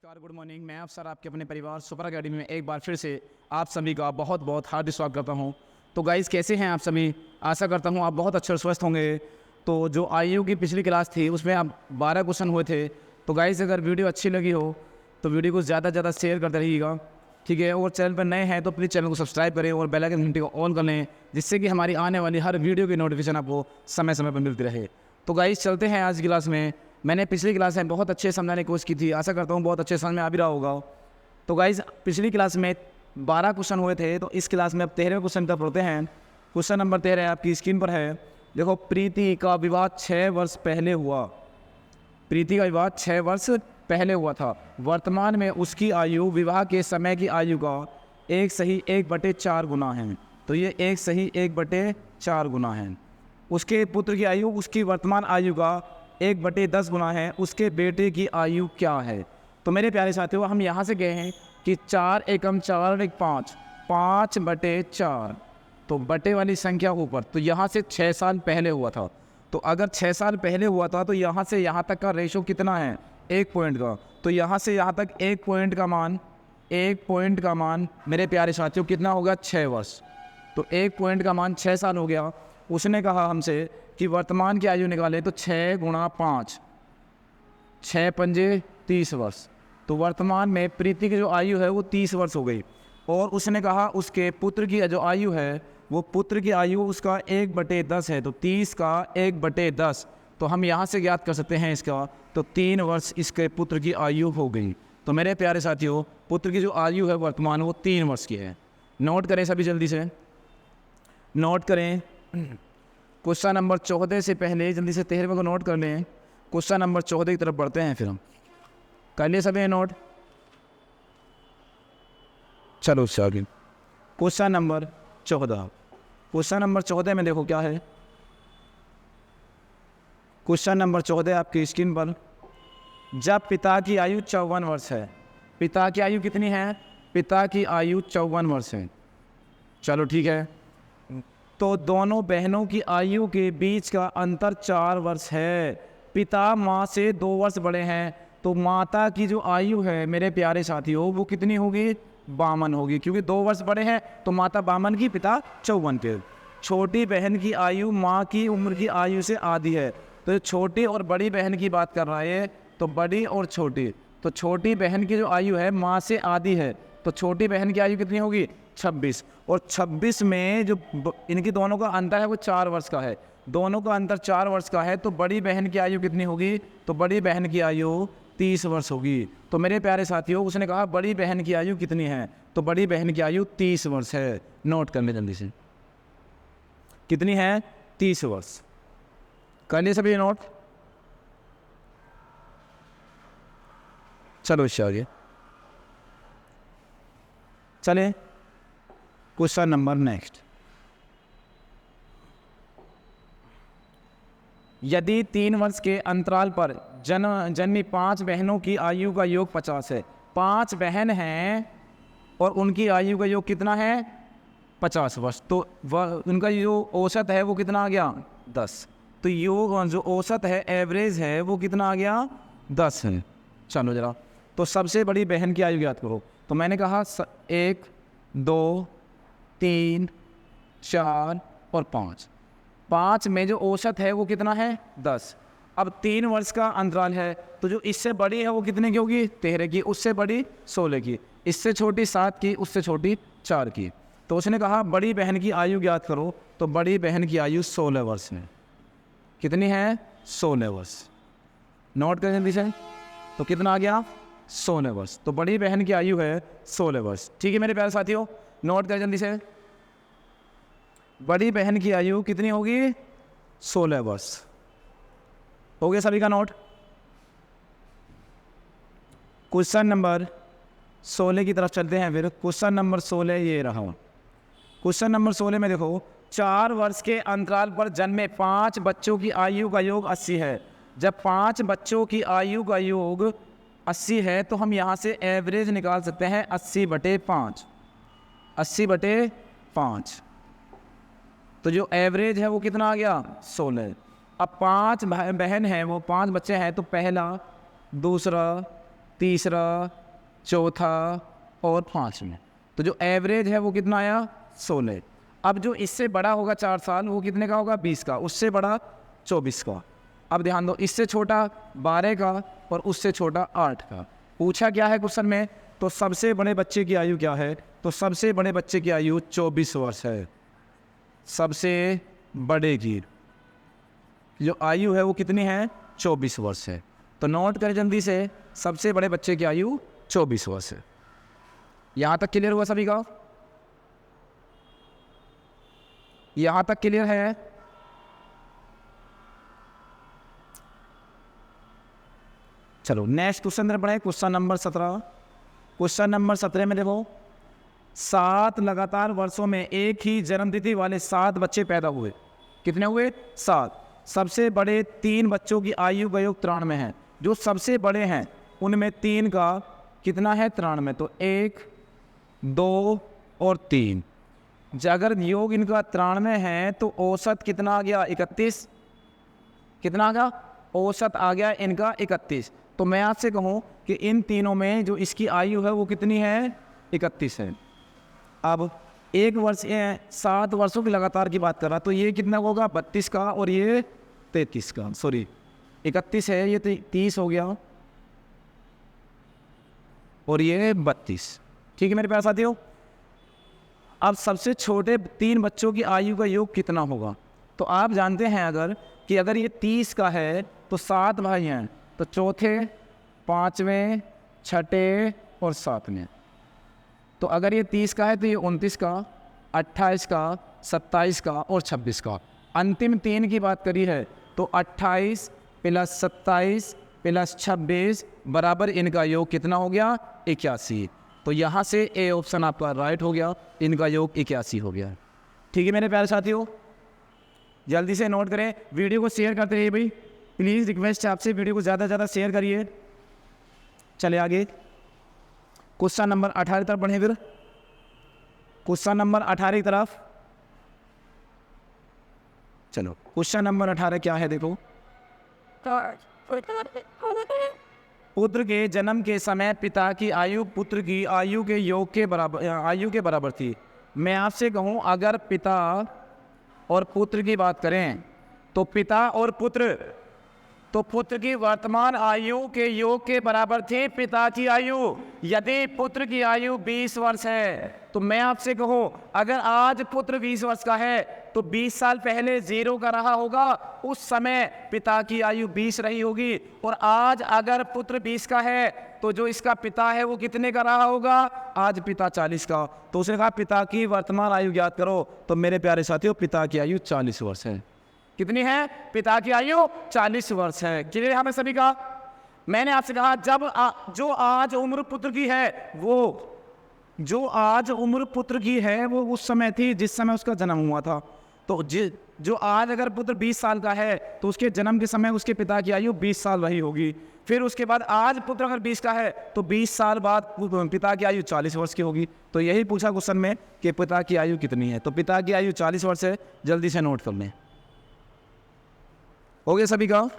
नमस्कार, good morning. मैं अफसर आपके अपने परिवार सुपर अकेडमी में एक बार फिर से आप सभी का बहुत बहुत हार्दिक स्वागत करता हूं। तो गाइस, कैसे हैं आप सभी? आशा करता हूं आप बहुत अच्छे और स्वस्थ होंगे। तो जो आईयू की पिछली क्लास थी उसमें अब 12 क्वेश्चन हुए थे। तो गाइस, अगर वीडियो अच्छी लगी हो तो वीडियो को ज़्यादा से ज़्यादा शेयर करते रहिएगा, ठीक है। और चैनल पर नए हैं तो प्लीज़ चैनल को सब्सक्राइब करें और बेल आइकन घंटी को ऑन कर लें, जिससे कि हमारी आने वाली हर वीडियो की नोटिफिकेशन आपको समय समय पर मिलती रहे। तो गाइस, चलते हैं आज की क्लास में। मैंने पिछली क्लास में बहुत अच्छे समझाने की कोशिश की थी, आशा करता हूँ बहुत अच्छे समझ में आ भी रहा होगा। तो गाइस, पिछली क्लास में 12 क्वेश्चन हुए थे, तो इस क्लास में अब 13वें क्वेश्चन तक पढ़ते हैं। क्वेश्चन नंबर 13 आपकी स्क्रीन पर है। देखो, प्रीति का विवाह 6 वर्ष पहले हुआ। प्रीति का विवाह 6 वर्ष पहले हुआ था। वर्तमान में उसकी आयु विवाह के समय की आयु का 1/4 गुना है। तो ये 1/4 गुना है। उसके पुत्र की आयु उसकी वर्तमान आयु का 1/10 गुना है। उसके बेटे की आयु क्या है? तो मेरे प्यारे साथियों, हम यहाँ से गए हैं कि 4 एकम 4 एक 5, 5/4। तो बटे वाली संख्या ऊपर, तो यहाँ से 6 साल पहले हुआ था। तो अगर 6 साल पहले हुआ था तो यहाँ से यहाँ तक का रेशो कितना है? 1 पॉइंट का। तो यहाँ से यहाँ तक 1 पॉइंट का मान मेरे प्यारे साथियों कितना होगा? 6 वर्ष। तो 1 पॉइंट का मान 6 साल हो गया। उसने कहा हमसे कि वर्तमान की आयु निकाले, तो 6 गुणा 5, 6 पंजे 30 वर्ष। तो वर्तमान में प्रीति की जो आयु है वो 30 वर्ष हो गई। और उसने कहा उसके पुत्र की जो आयु है, वो पुत्र की आयु उसका 1/10 है। तो 30 का 1/10, तो हम यहाँ से ज्ञात कर सकते हैं इसका। तो 3 वर्ष इसके पुत्र की आयु हो गई। तो मेरे प्यारे साथियों, पुत्र की जो आयु है वर्तमान, वो 3 वर्ष की है। नोट करें सभी, जल्दी से नोट करें। क्वेश्चन नंबर 14 से पहले जल्दी से 13वें को नोट कर लें। क्वेश्चन नंबर 14 की तरफ बढ़ते हैं, फिर हम कर लिए सभी नोट। चलो उससे आगे क्वेश्चन नंबर 14। क्वेश्चन नंबर 14 में देखो क्या है। क्वेश्चन नंबर 14 आपकी स्क्रीन पर। जब पिता की आयु 54 वर्ष है। पिता की आयु कितनी है? पिता की आयु 54 वर्ष है। चलो ठीक है। तो दोनों बहनों की आयु के बीच का अंतर 4 वर्ष है। पिता माँ से 2 वर्ष बड़े हैं। तो माता की जो आयु है मेरे प्यारे साथियों, वो कितनी होगी? 52 होगी, क्योंकि 2 वर्ष बड़े हैं। तो माता 52 की, पिता 54 के। छोटी बहन की आयु माँ की उम्र की आयु से आधी है। तो छोटी और बड़ी बहन की बात कर रहा है, तो बड़ी और छोटी। तो छोटी बहन की जो आयु है माँ से आधी है। तो छोटी बहन की आयु कितनी होगी? 26। और 26 में जो इनकी दोनों का अंतर है वो 4 वर्ष का है। दोनों का अंतर 4 वर्ष का है। तो बड़ी बहन की आयु कितनी होगी? तो बड़ी बहन की आयु 30 वर्ष होगी। तो मेरे प्यारे साथियों, उसने कहा बड़ी बहन की आयु कितनी है? तो बड़ी बहन की आयु 30 वर्ष है। नोट कर ले जल्दी से, कितनी है? 30 वर्ष। कर लिए सभी नोट? चलो इससे आगे चले। Question number next. यदि 3 वर्ष के अंतराल पर जन्मी 5 बहनों की आयु का योग 50 है। 5 बहन हैं और उनकी आयु का योग कितना है? 50 वर्ष। तो वह उनका जो औसत है वो कितना आ गया? 10। तो योग जो औसत है, एवरेज है, वो कितना आ गया? 10 है। चलो जरा, तो सबसे बड़ी बहन की आयु ज्ञात करो। तो मैंने कहा 1, 2, 3, 4 और 5। 5 में जो औसत है वो कितना है? 10। अब 3 वर्ष का अंतराल है, तो जो इससे बड़ी है वो कितने की होगी? 13 की। उससे बड़ी 16 की। इससे छोटी 7 की। उससे छोटी 4 की। तो उसने कहा बड़ी बहन की आयु ज्ञात करो। तो बड़ी बहन की आयु 16 वर्ष है। कितनी है? 16 वर्ष। नोट करें जल्दी से। तो कितना आ गया? 16 वर्ष। तो बड़ी बहन की आयु है 16 वर्ष। ठीक है मेरे प्यारे साथियों, नोट करें जल्दी से। बड़ी बहन की आयु कितनी होगी? 16 वर्ष। हो गया सभी का नोट? क्वेश्चन नंबर 16 की तरफ चलते हैं। फिर क्वेश्चन नंबर 16 ये रहा। क्वेश्चन नंबर 16 में देखो, 4 वर्ष के अंतराल पर जन्मे 5 बच्चों की आयु का योग 80 है। जब 5 बच्चों की आयु का योग 80 है तो हम यहाँ से एवरेज निकाल सकते हैं 80/5। 80/5। तो जो एवरेज है वो कितना आ गया? 16। अब 5 बहन हैं, वो 5 बच्चे हैं। तो पहला, दूसरा, तीसरा, चौथा और पाँचवें। तो जो एवरेज है वो कितना आया? 16। अब जो इससे बड़ा होगा 4 साल वो कितने का होगा? 20 का। उससे बड़ा 24 का। अब ध्यान दो, इससे छोटा 12 का और उससे छोटा 8 का। पूछा क्या है क्वेश्चन में? तो सबसे बड़े बच्चे की आयु क्या है? तो सबसे बड़े बच्चे की आयु 24 वर्ष है। सबसे बड़े की जो आयु है वो कितनी है? 24 वर्ष है। तो नोट करें जल्दी से, सबसे बड़े बच्चे की आयु 24 वर्ष है। यहाँ तक क्लियर हुआ सभी का? यहाँ तक क्लियर है? चलो नेक्स्ट क्वेश्चन पढ़े, क्वेश्चन नंबर 17। क्वेश्चन नंबर 17 में देखो, 7 लगातार वर्षों में एक ही जन्मतिथि वाले 7 बच्चे पैदा हुए। कितने हुए? 7। सबसे बड़े 3 बच्चों की आयु का योग 93 है। जो सबसे बड़े हैं उनमें 3 का कितना है? 93। तो 1, 2 और 3। अगर योग इनका 93 है तो औसत कितना आ गया? 31। कितना आ गया? औसत आ गया इनका 31। तो मैं आपसे कहूँ कि इन तीनों में जो इसकी आयु है वो कितनी है? 31 है। अब 1 वर्ष 7 वर्षों की लगातार की बात कर रहा, तो ये कितना होगा? 32 का और ये 33 का। सॉरी 31 है, ये 30 हो गया और ये 32। ठीक है मेरे प्यारे साथियों। अब सबसे छोटे 3 बच्चों की आयु का योग कितना होगा? तो आप जानते हैं कि अगर ये 30 का है तो 7 भाई हैं, तो चौथे, 5वें, 6ठे और 7वें। तो अगर ये 30 का है तो ये 29 का, 28 का, 27 का और 26 का। अंतिम 3 की बात करी है तो 28 + 27 + 26 बराबर इनका योग कितना हो गया? 81। तो यहाँ से ए ऑप्शन आपका राइट हो गया, इनका योग 81 हो गया। ठीक है मेरे प्यारे साथियों, जल्दी से नोट करें, वीडियो को शेयर करते रहिए भाई, प्लीज़ रिक्वेस्ट है आपसे, वीडियो को ज़्यादा से ज़्यादा शेयर करिए। चले आगे क्वेश्चन नंबर 18 की तरफ बढ़े। फिर क्वेश्चन नंबर 18 की तरफ चलो। क्वेश्चन नंबर 18 क्या है देखो, पुत्र के जन्म के समय पिता की आयु पुत्र की आयु के योग के बराबर थी। मैं आपसे कहूं अगर पिता और पुत्र की बात करें तो पिता और पुत्र, तो पुत्र की वर्तमान आयु के योग के बराबर थी पिता की आयु। यदि पुत्र की आयु 20 वर्ष है तो मैं आपसे कहूं अगर आज पुत्र 20 वर्ष का है तो 20 साल पहले 0 का रहा होगा, उस समय पिता की आयु 20 रही होगी। और आज अगर पुत्र 20 का है तो जो इसका पिता है वो कितने का रहा होगा? आज पिता 40 का। तो उसने कहा पिता की वर्तमान आयु ज्ञात करो। तो मेरे प्यारे साथियों पिता की आयु 40 वर्ष है। कितनी है? पिता की आयु 40 वर्ष है। क्लियर हमें सभी का? मैंने आपसे कहा जो आज उम्र पुत्र की है जो आज उम्र पुत्र की है वो उस समय थी जिस समय उसका जन्म हुआ था। तो जो आज अगर पुत्र 20 साल का है तो उसके जन्म के समय उसके पिता की आयु 20 साल रही होगी। फिर उसके बाद आज पुत्र अगर 20 का है तो 20 साल बाद पिता की आयु 40 वर्ष की होगी। तो यही पूछा क्वेश्चन में कि पिता की आयु कितनी है। तो पिता की आयु 40 वर्ष है। जल्दी से नोट कर लें। हो गया सभी का?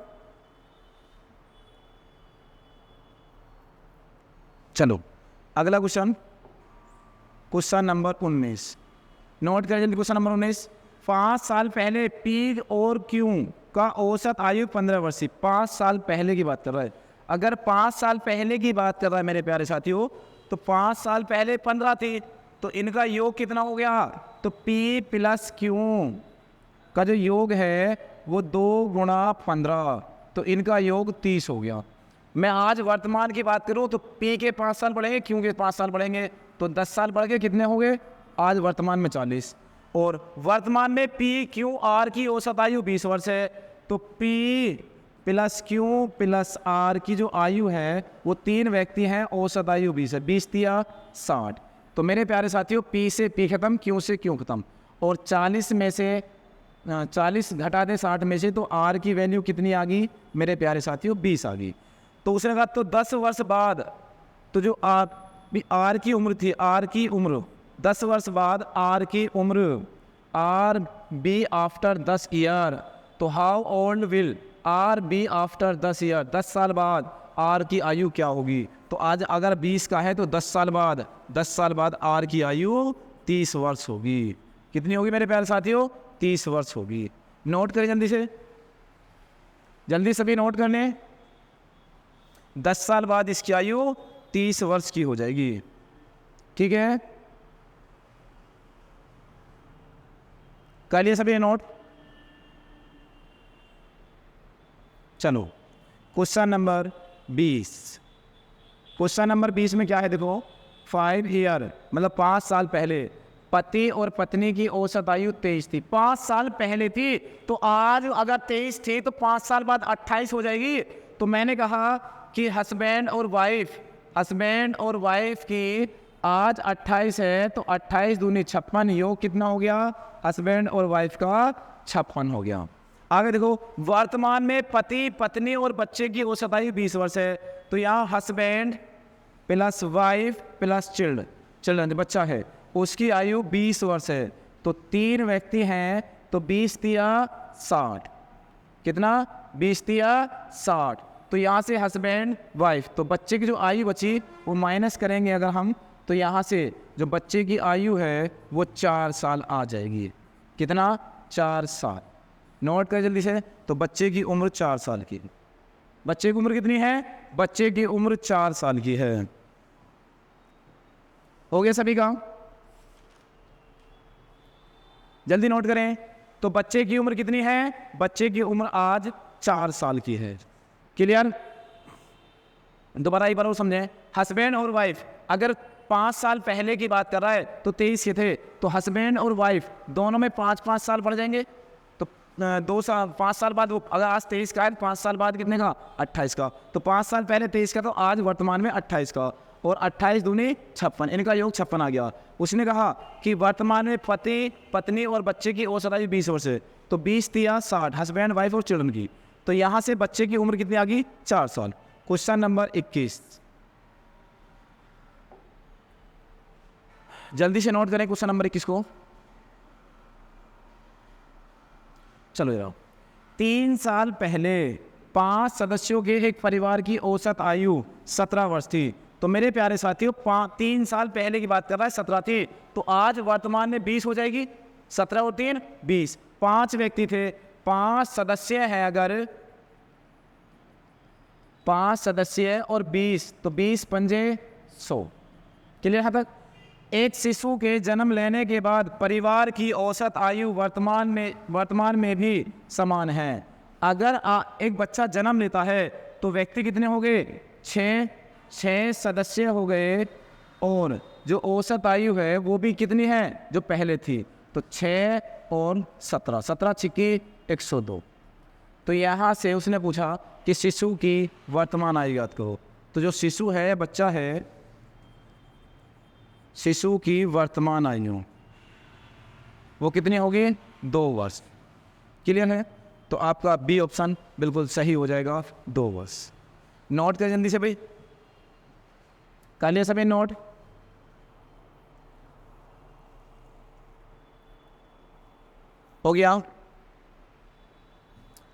चलो अगला क्वेश्चन, क्वेश्चन नंबर 19 नोट करें जल्दी। क्वेश्चन नंबर 19, 5 साल पहले पी और क्यू का औसत आयु 15 वर्ष थी। 5 साल पहले की बात कर रहा है। अगर 5 साल पहले की बात कर रहा है मेरे प्यारे साथियों तो 5 साल पहले 15 थी, तो इनका योग कितना हो गया? तो P + Q का जो योग है वो 2 × 15, तो इनका योग 30 हो गया। मैं आज वर्तमान की बात करूं तो P के 5 साल बढ़ेंगे, Q के 5 साल बढ़ेंगे, तो 10 साल बढ़ के कितने हो गए? आज वर्तमान में 40। और वर्तमान में PQR की औसत आयु 20 वर्ष है। तो P + Q + R की जो आयु है वो 3 व्यक्ति हैं, औसत आयु 20 है। 20 × 60। तो मेरे प्यारे साथियों P से P खत्म, Q से Q खत्म, और 40 में से 40 घटा दे 60 में से, तो R की वैल्यू कितनी आ गई मेरे प्यारे साथियों? 20 आ गई। तो उसने कहा तो 10 वर्ष बाद, तो जो R की उम्र थी, R की उम्र 10 वर्ष बाद R की उम्र R be आफ्टर 10 ईयर, तो how old will R be after 10 year? 10 साल बाद आर की आयु क्या होगी। तो आज अगर 20 का है तो 10 साल बाद आर की आयु 30 वर्ष होगी। कितनी होगी मेरे प्यारे साथियों? 30 वर्ष होगी। नोट करें जल्दी से, जल्दी सभी नोट कर लें। 10 साल बाद इसकी आयु 30 वर्ष की हो जाएगी। ठीक है, कर लिए सभी नोट? चलो क्वेश्चन नंबर 20। क्वेश्चन नंबर 20 में क्या है देखो, 5 ईयर मतलब 5 साल पहले पति और पत्नी की औसत आयु 23 थी। 5 साल पहले थी, तो आज अगर 23 थी तो 5 साल बाद 28 हो जाएगी। तो मैंने कहा कि हस्बैंड और वाइफ की आज 28 है, तो 28 दूनी 56, योग कितना हो गया? हस्बैंड और वाइफ का 56 हो गया। आगे देखो, वर्तमान में पति पत्नी और बच्चे की औसत आयु 20 वर्ष है। तो यहाँ husband plus wife plus children बच्चा है, उसकी आयु 20 वर्ष है। तो 3 व्यक्ति हैं, तो 20 तिया 60, कितना? 20 तिया 60। तो यहाँ से हस्बैंड वाइफ, तो बच्चे की जो आयु बची वो माइनस करेंगे अगर हम, तो यहाँ से जो बच्चे की आयु है वो 4 साल आ जाएगी। कितना? 4 साल। नोट कर जल्दी से। तो बच्चे की उम्र 4 साल की। बच्चे की उम्र कितनी है? बच्चे की उम्र 4 साल की है। हो गया सभी का? जल्दी नोट करें। तो बच्चे की उम्र कितनी है? बच्चे की उम्र आज 4 साल की है। क्लियर? दोबारा एक बार और समझें। हस्बैंड और वाइफ अगर 5 साल पहले की बात कर रहा है तो 23 के थे, तो हस्बैंड और वाइफ दोनों में 5-5 साल बढ़ जाएंगे। तो 5 साल बाद वो अगर आज 23 का है, 5 साल बाद कितने का? 28 का। तो 5 साल पहले 23 का, तो आज वर्तमान में 28 का, और 28 दूनी 56, इनका योग 56 आ गया। उसने कहा कि वर्तमान में पति पत्नी और बच्चे की औसत आयु 20 वर्ष है। तो 20 तिया 60, हस्बैंड वाइफ और चिल्ड्रन की। तो यहाँ से बच्चे की उम्र कितनी आ गई? 4 साल। क्वेश्चन नंबर 21, जल्दी से नोट करें क्वेश्चन नंबर 21 को। चलो जाओ। 3 साल पहले 5 सदस्यों के एक परिवार की औसत आयु 17 वर्ष थी। तो मेरे प्यारे साथियों, 3 साल पहले की बात कर रहा है, 17 थी, तो आज वर्तमान में 20 हो जाएगी। 17 और 3 20। 5 व्यक्ति थे, 5 सदस्य हैं, अगर 5 सदस्य और 20, तो 20 पंजे 100। क्लियर यहाँ तक? एक शिशु के जन्म लेने के बाद परिवार की औसत आयु वर्तमान में भी समान है। अगर एक बच्चा जन्म लेता है तो व्यक्ति कितने हो गए? 6 सदस्य हो गए, और जो औसत आयु है वो भी कितनी है जो पहले थी? तो 6 और 17, 17 छिक्के 102। तो यहाँ से उसने पूछा कि शिशु की वर्तमान आयु याद करो। तो जो शिशु है, बच्चा है, शिशु की वर्तमान आयु वो कितनी होगी? 2 वर्ष। क्लियर है? तो आपका बी ऑप्शन बिल्कुल सही हो जाएगा, 2 वर्ष। नोट कर जल्दी से भाई, कर लिया सभी नोट? हो गया?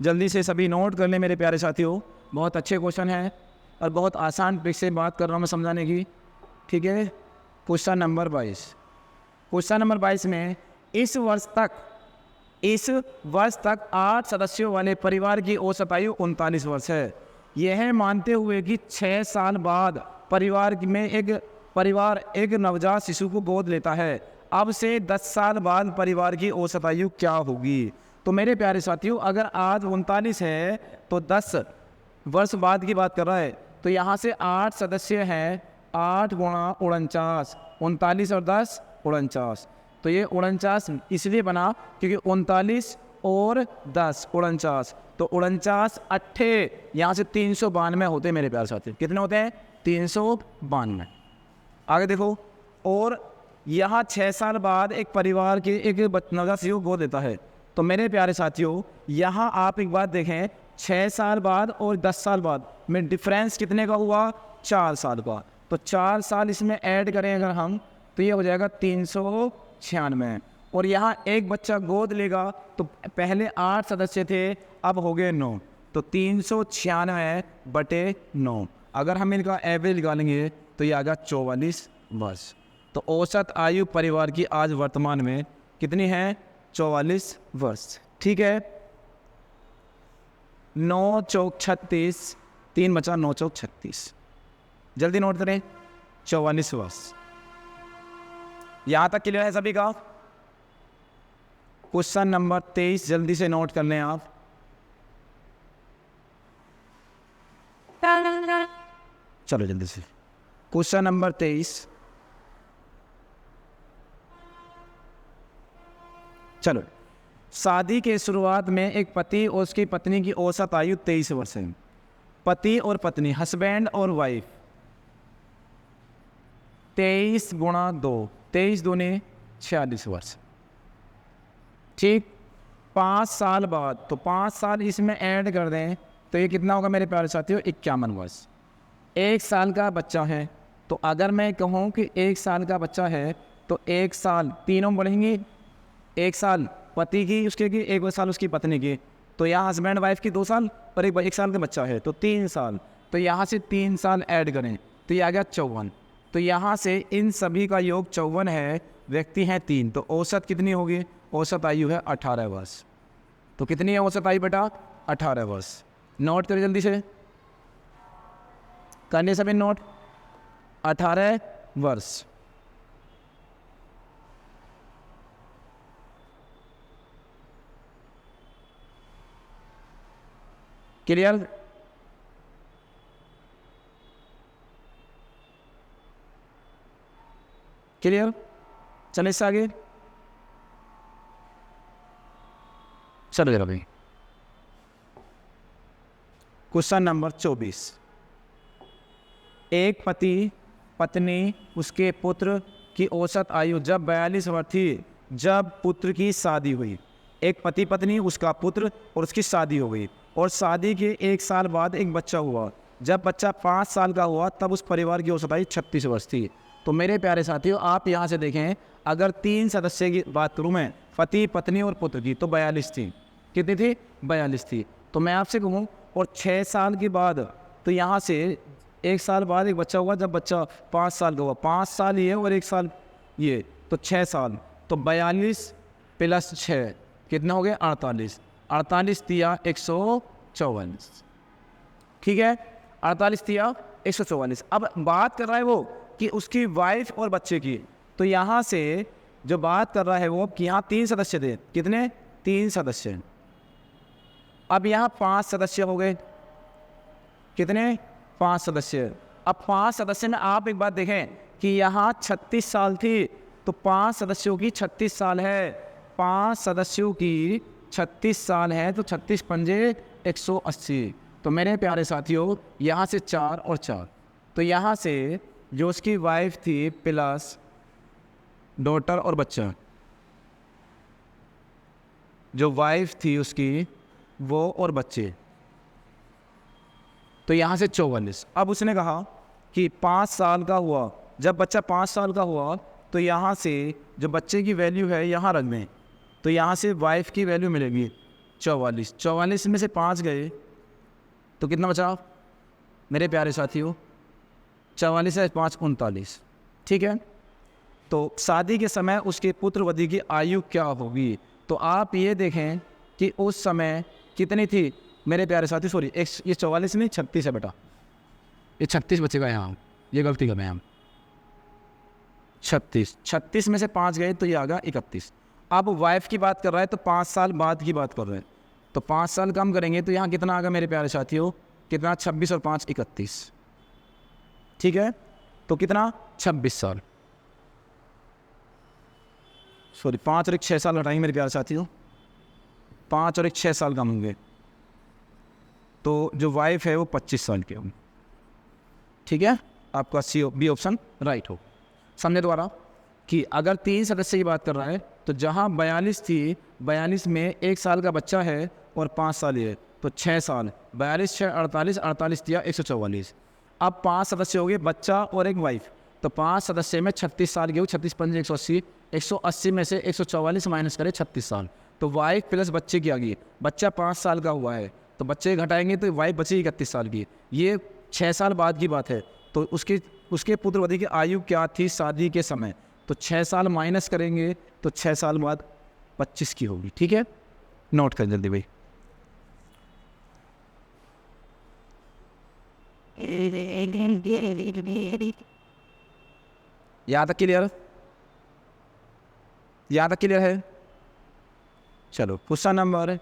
जल्दी से सभी नोट कर लें मेरे प्यारे साथियों। बहुत अच्छे क्वेश्चन हैं और बहुत आसान ट्रिक से बात कर रहा हूँ मैं समझाने की। ठीक है, क्वेश्चन नंबर 22। क्वेश्चन नंबर 22 में इस वर्ष तक 8 सदस्यों वाले परिवार की औसत आयु 39 वर्ष है। यह मानते हुए कि 6 साल बाद परिवार एक नवजात शिशु को गोद लेता है। अब से 10 साल बाद परिवार की औसत आयु क्या होगी? तो मेरे प्यारे साथियों, अगर आज 39 है तो 10 वर्ष बाद की बात कर रहा है, तो यहाँ से 8 सदस्य हैं, 8 गुणा 49, 39 और 10 49। तो ये 49 इसलिए बना क्योंकि 39 और 10 49, तो 49 अट्ठे यहाँ से 392 होते हैं मेरे प्यारे साथी। कितने होते हैं? 392। आगे देखो, और यहाँ 6 साल बाद एक परिवार के एक नवजात शिशु को गोद लेता है। तो मेरे प्यारे साथियों, यहाँ आप एक बात देखें, 6 साल बाद और 10 साल बाद में डिफरेंस कितने का हुआ? 4 साल का। तो 4 साल इसमें ऐड करें अगर हम, तो ये हो जाएगा 396। और यहाँ एक बच्चा गोद लेगा, तो पहले 8 सदस्य थे, अब हो गए 9, तो तो 396/9। अगर हम इनका एवरेज निकालेंगे तो ये आ गया 44 वर्ष। तो औसत आयु परिवार की आज वर्तमान में कितनी है? 44 वर्ष। ठीक है, 9 चौक 36, 3 बचा 9 चौक 36। जल्दी नोट करें, 44 वर्ष। यहाँ तक क्लियर है सभी का? क्वेश्चन नंबर 23 जल्दी से नोट कर लें आप। चलो जल्दी से क्वेश्चन नंबर 23। चलो, शादी के शुरुआत में एक पति और उसकी पत्नी की औसत आयु 23 वर्ष है। पति और पत्नी, हस्बैंड और वाइफ, 23 गुणा 2, 23 दूनी 46 वर्ष। ठीक, 5 साल बाद, तो 5 साल इसमें ऐड कर दें तो ये कितना होगा मेरे प्यारे साथियों? 51 वर्ष। 1 साल का बच्चा है, तो अगर मैं कहूँ कि 1 साल का बच्चा है तो 1 साल तीनों बढ़ेंगी, 1 साल पति की उसके की, 1 साल उसकी पत्नी की। तो यहाँ हस्बैंड वाइफ की 2 साल और 1 साल का बच्चा है तो 3 साल। तो यहाँ से 3 साल ऐड करें तो ये आ गया 54। तो यहाँ से इन सभी का योग 54 है, व्यक्ति हैं 3, तो औसत कितनी होगी? औसत आयु है 18 वर्ष। तो कितनी है औसत आयु बेटा? 18 वर्ष। नोट करें जल्दी से, करने सभी नोट। 18 वर्ष। क्लियर? क्लियर? चले इससे आगे। चलो जरा भाई, क्वेश्चन नंबर 24। एक पति पत्नी उसके पुत्र की औसत आयु जब 42 वर्ष थी जब पुत्र की शादी हुई। एक पति पत्नी, उसका पुत्र और उसकी शादी हो गई, और शादी के 1 साल बाद एक बच्चा हुआ। जब बच्चा 5 साल का हुआ तब उस परिवार की औसत आयु 36 वर्ष थी। तो मेरे प्यारे साथियों, आप यहाँ से देखें, अगर 3 सदस्य की बात करूँ मैं, पति पत्नी और पुत्र की, तो 42 थी। कितनी थी? 42 थी। तो मैं आपसे कहूँ, और 6 साल के बाद, तो यहाँ से 1 साल बाद एक बच्चा हुआ जब बच्चा 5 साल का हुआ। 5 साल ये और 1 साल ये, तो 6 साल। तो 42 + 6 कितना हो गया? 48। 48 दिया 144। ठीक है, 48 दिया 144। अब बात कर रहा है वो कि उसकी वाइफ और बच्चे की। तो यहाँ से जो बात कर रहा है वो कि यहाँ 3 सदस्य थे। कितने? 3 सदस्य। अब यहाँ 5 सदस्य हो गए। कितने? 5 सदस्य। अब 5 सदस्य में आप एक बात देखें कि यहाँ 36 साल थी, तो 5 सदस्यों की 36 साल है। 5 सदस्यों की 36 साल है, तो 36 पंजे 180। तो मेरे प्यारे साथियों, यहाँ से 4 और 4, तो यहाँ से जो उसकी वाइफ थी प्लस डॉटर और बच्चा, जो वाइफ थी उसकी वो और बच्चे, तो यहाँ से 44। अब उसने कहा कि 5 साल का हुआ, जब बच्चा 5 साल का हुआ तो यहाँ से जो बच्चे की वैल्यू है यहाँ रख दें, तो यहाँ से वाइफ की वैल्यू मिलेगी 44। 44 में से 5 गए तो कितना बचा मेरे प्यारे साथियों? 44 से 5 39। ठीक है, तो शादी के समय उसके पुत्र वधू की आयु क्या होगी? तो आप ये देखें कि उस समय कितनी थी मेरे प्यारे साथी? सॉरी, ये 44 नहीं 36 है बेटा, ये 36 बचेगा यहाँ, ये गलती कर रहे हैं हम। 36 में से 5 गए तो ये आ गया 31। अब वाइफ की बात कर रहा है तो 5 साल बाद की बात कर रहे हैं, तो 5 साल कम करेंगे तो यहाँ कितना आ गया मेरे प्यारे साथियों? कितना? 26 और 5 31। ठीक है, तो कितना? 26 साल। सॉरी, 5 और 1 6 साल हटाएंगे मेरे प्यारे साथियों, 5 और 1 6 साल कम होंगे, तो जो वाइफ है वो 25 साल के होंगे। ठीक है, आपका सी बी ऑप्शन राइट हो। समझे दोबारा कि अगर 3 सदस्य की बात कर रहा है तो जहाँ 42 थी, 42 में 1 साल का बच्चा है और 5 साल ये, तो 6 साल। 42 6 48, 48 दिया 144। अब 5 सदस्य हो गए, बच्चा और एक वाइफ, तो 5 सदस्य में 36 साल के हो, 36 पंजे 180। 180 में से 144 माइनस करें 36 साल, तो वाइफ प्लस बच्चे की आ गई। बच्चा 5 साल का हुआ है तो बच्चे घटाएंगे तो वाइफ बची 31 साल की। ये 6 साल बाद की बात है। तो उसके पुत्रवधि की आयु क्या थी शादी के समय, तो 6 साल माइनस करेंगे तो 6 साल बाद 25 की होगी। ठीक है, नोट कर जल्दी भाई। यहाँ तक क्लियर, यहाँ तक क्लियर है। चलो क्वेश्चन नंबर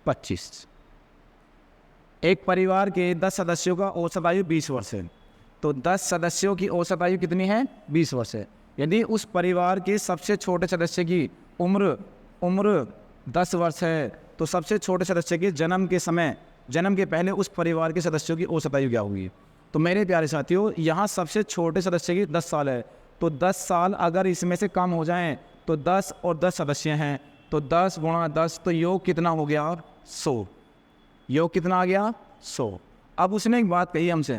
25। एक परिवार के 10 सदस्यों का औसत आयु 20 वर्ष है। तो 10 सदस्यों की औसत आयु कितनी है? 20 वर्ष है। यदि उस परिवार के सबसे छोटे सदस्य की उम्र 10 वर्ष है तो सबसे छोटे सदस्य के जन्म के पहले उस परिवार के सदस्यों की औसत आयु क्या होगी? तो मेरे प्यारे साथियों, यहाँ सबसे छोटे सदस्य की 10 साल है, तो 10 साल अगर इसमें से कम हो जाएं तो 10 और 10 सदस्य हैं, तो 10 गुणा 10, तो योग कितना हो गया? 100। योग कितना आ गया? 100। अब उसने एक बात कही हमसे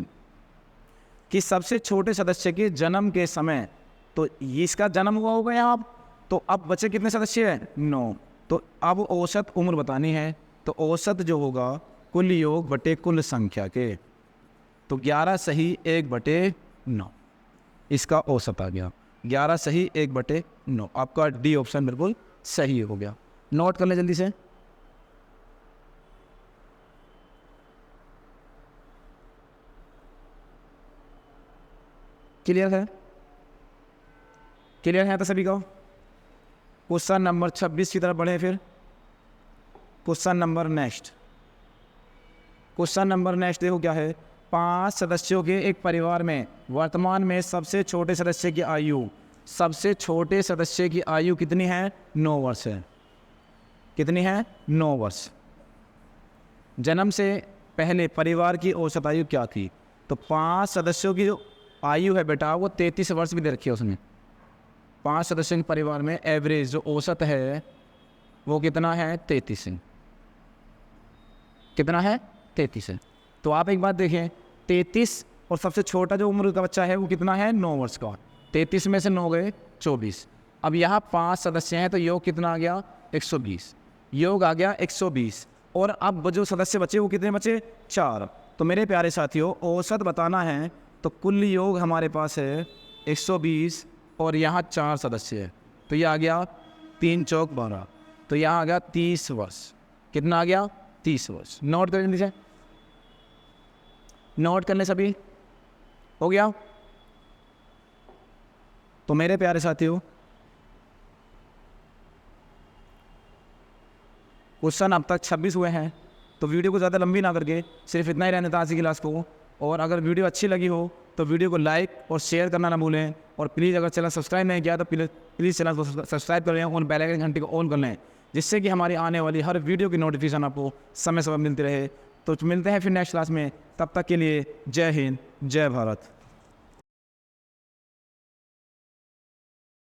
कि सबसे छोटे सदस्य के जन्म के समय, तो इसका जन्म हुआ होगा यहाँ, तो अब बचे कितने सदस्य हैं? 9। तो अब औसत उम्र बतानी है, तो औसत जो होगा कुल योग बटे कुल संख्या के, तो 11 सही 1/9, इसका औसत आ गया 11 सही 1/9। आपका डी ऑप्शन बिल्कुल सही हो गया। नोट कर लें जल्दी से। क्लियर है? क्लियर है तो सभी को? क्वेश्चन नंबर 26 की तरफ बढ़े। फिर क्वेश्चन नंबर नेक्स्ट देखो क्या है। 5 सदस्यों के एक परिवार में वर्तमान में सबसे छोटे सदस्य की आयु कितनी है? 9 वर्ष है। कितनी है? 9 वर्ष। जन्म से पहले परिवार की औसत आयु क्या थी? तो 5 सदस्यों की जो आयु है बेटा वो 33 वर्ष भी दे रखी है उसने। 5 सदस्यों के परिवार में एवरेज जो औसत है वो कितना है? 33 है। कितना है? 33 है। तो आप एक बात देखें, 33 और सबसे छोटा जो उम्र का बच्चा है वो कितना है? 9 वर्ष का। 33 में से 9 गए 24। अब यहाँ 5 सदस्य हैं तो योग कितना आ गया? 120। योग आ गया 120। और अब जो सदस्य बचे वो कितने बचे? 4। तो मेरे प्यारे साथियों, औसत बताना है तो कुल योग हमारे पास है 120 और यहाँ 4 सदस्य है, तो ये आ गया 3 चौक 12, तो यहाँ आ गया 30 वर्ष। कितना आ गया? 30 वर्ष। नोट कर लीजिए, नोट करने सभी हो गया। तो मेरे प्यारे साथियों, क्वेश्चन अब तक 26 हुए हैं, तो वीडियो को ज़्यादा लंबी ना करके सिर्फ इतना ही रहने था आज की क्लास को। और अगर वीडियो अच्छी लगी हो तो वीडियो को लाइक और शेयर करना ना भूलें। और प्लीज़ अगर चैनल सब्सक्राइब नहीं किया तो प्लीज़ चैनल को सब्सक्राइब कर लें और बेल आइकन घंटी को ऑन कर लें, जिससे कि हमारी आने वाली हर वीडियो की नोटिफिकेशन आपको समय समय मिलती रहे। तो मिलते हैं फिर नेक्स्ट क्लास में, तब तक के लिए जय हिंद, जय भारत।